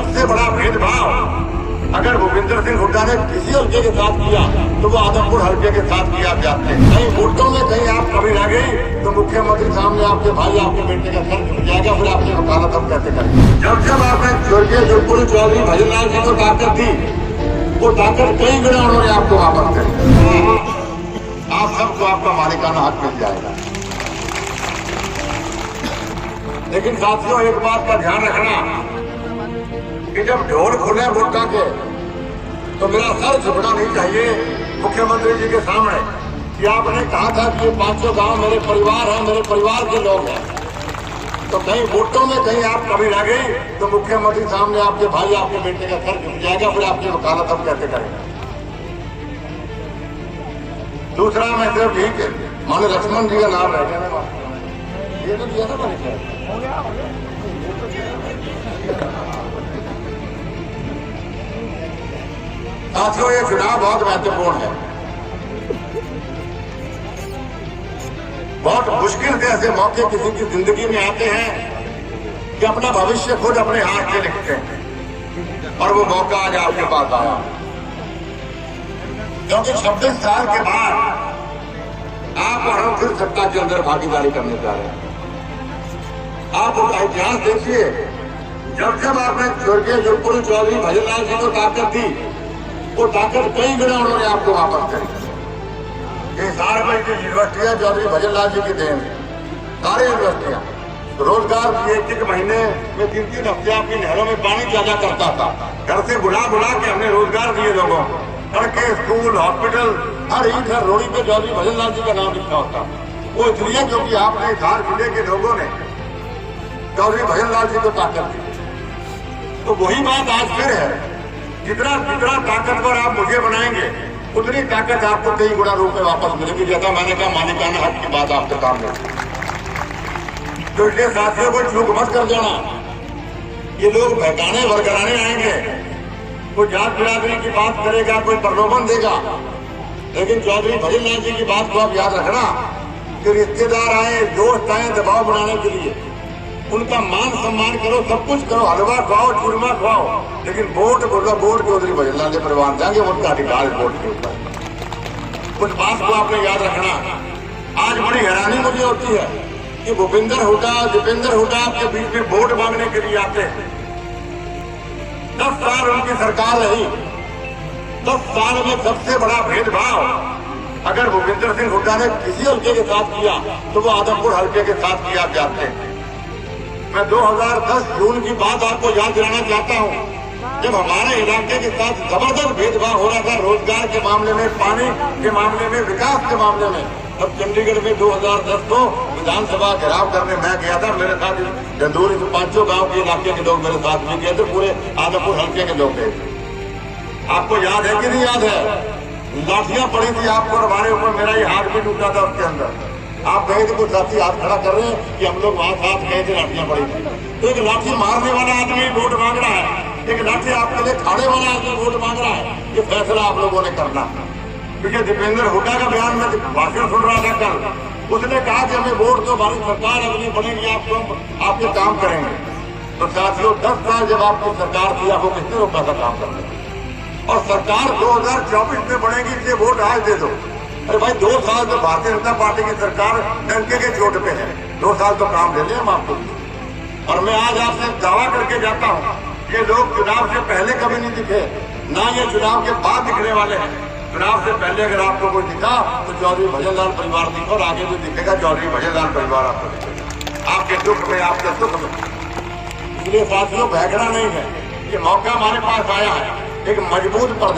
सबसे बड़ा भेदभाव अगर भूपेंद्र सिंह हुड्डा ने किसी हल्के के साथ किया तो वो आदमपुर हल्के के साथ किया जाते हैं। कहीं वोटों में कहीं आप कभी रह गई तो मुख्यमंत्री सामने आपके भाई आपके बेटे का सर झुक जाएगा, फिर आपकी वकालत हम कैसे करेंगे। जब जब आपने स्वर्गीय जोधपुरी चौधरी भजनलाल जी को ताकत दी, वो ताकत कई गुना उन्होंने आपको वापस करी। आप सबको आपका मालिकाना हक मिल जाएगा। लेकिन साथियों, एक बात का ध्यान रखना कि जब ढोल खुले वोटा के तो मेरा सर झुकना नहीं चाहिए मुख्यमंत्री जी के सामने कि आपने कहा था कि ये 500 गांव मेरे परिवार हैं, मेरे परिवार के लोग हैं। तो कहीं वोटों में कहीं आप कभी रह गई तो मुख्यमंत्री सामने आपके भाई आपके बेटे का सर झुक जाएगा, फिर आपकी वकालत हम कैसे करेंगे। दूसरा, मैं सिर्फ ठीक है माने लक्ष्मण जी का नाम रह गया, ये तो दिया था साथियों। ये चुनाव बहुत महत्वपूर्ण है। बहुत मुश्किल से ऐसे मौके किसी की जिंदगी में आते हैं कि अपना भविष्य खुद अपने हाथ से लिखते हैं, और वो मौका आज आपके पास आया क्योंकि 26 साल के बाद आप और हम फिर सत्ता के अंदर भागीदारी करने जा रहे हैं। आप उसका इतिहास देखिए, जब जब आपने स्वर्गीय जोधपुरी चौधरी भजनलाल जी को ताकत दी, वो ताकत कई गुना उन्होंने आपको वापस करी। ये सारे जो यूनिवर्सिटियां चौधरी भजनलाल जी की देन, सारे यूनिवर्सिटियां रोजगार दिए। एक महीने में 3-3 हफ्ते आपकी नहरों में पानी ज्यादा करता था। घर से बुला के हमने रोजगार दिए लोगों को। सड़कें, स्कूल, हॉस्पिटल, हर ईंट हर रोड़ी पे चौधरी भजनलाल जी का नाम लिखा होता। वो इसलिए क्योंकि आपने धार जिले के लोगों ने चौधरी भजनलाल जी को ताकत दी। तो वही बात आज फिर है, जितना ताकतवर आप मुझे बनाएंगे उतनी ताकत आपको कई गुना रूप में वापस मिलेगी। जैसा मैंने कहा, मालिकाना हक की बात आपके सामने। तो इसलिए साथियों को चूक मत कर देना। ये लोग बहकाने बरकराने आएंगे, कोई जात बिरादरी की बात करेगा, कोई प्रलोभन देगा, लेकिन चौधरी भजनलाल जी की बात को आप याद रखना कि रिश्तेदार आए, दोस्त आए दबाव बनाने के लिए, उनका मान सम्मान करो, सब कुछ करो, हलवा खाओ, चूरमा खाओ, लेकिन वोट चौधरी भजनलाल जी परिवार जाएंगे, उनका अधिकार वोट के ऊपर। कुछ बात को आपने याद रखना। आज बड़ी हैरानी मुझे होती है कि भूपेंद्र हुड्डा, दीपेंद्र हुड्डा आपके बीच में वोट मांगने के लिए आते हैं। 10 साल उनकी सरकार रही। 10 साल में सबसे बड़ा भेदभाव अगर भूपेंद्र सिंह हुड्डा ने किसी हल्के के साथ किया तो वो आदमपुर हल्के के साथ किया जाते हैं। मैं 2010 जून की बात आपको याद दिलाना चाहता हूं, जब हमारे इलाके के साथ जबरदस्त भेदभाव हो रहा था रोजगार के मामले में, पानी के मामले में, विकास के मामले में। तब चंडीगढ़ में 2010 को विधानसभा घेराव करने मैं गया था। मेरे साथ डंडोरी से 500 गांव के इलाके के लोग मेरे साथ भी गए थे, पूरे आदमपुर हल्के के लोग गए थे। आपको याद है कि नहीं याद है? लाठियां पड़ी थी आपको और हमारे ऊपर, मेरा ये हाथ भी टूटा था उसके अंदर। आप गए थे, कुछ साथी हाथ खड़ा कर रहे हैं कि हम लोग वहां साथ गए थे, लाठियां पड़ी थी। तो एक लाठी मारने वाला आदमी वोट मांग रहा है, एक लाठी आपके लिए खाने वाला आदमी वोट मांग रहा है। ये फैसला आप लोगों ने करना। क्योंकि दीपेंद्र हुड्डा का बयान में भाषण सुन रहा था कल, उसने कहा कि हमें वोट तो हमारी सरकार अगली बनेगी, आपके काम करेंगे। तो साथियों, 10 साल जब आपकी सरकार थी, आपको किसने रोका था काम करने? और सरकार 2024 में बनेगी, इसलिए वोट आज दे दो। अरे भाई, 2 साल तो भारतीय जनता पार्टी की सरकार डंके के चोट पे है। 2 साल तो काम दे लें हम आपको। और मैं आज आपसे दावा करके जाता हूँ, ये लोग चुनाव से पहले कभी नहीं दिखे, ना ये चुनाव के बाद दिखने वाले हैं। चुनाव से पहले अगर आपको कोई दिखा तो चौधरी भजनलाल परिवार दिखा, और आगे जो दिखेगा चौधरी भजनलाल परिवार आपको दिखेगा, आपके दुख में, आपके सुख में। इसलिए साथियों, बहकना नहीं है। ये मौका हमारे पास आया है, एक मजबूत प्रधान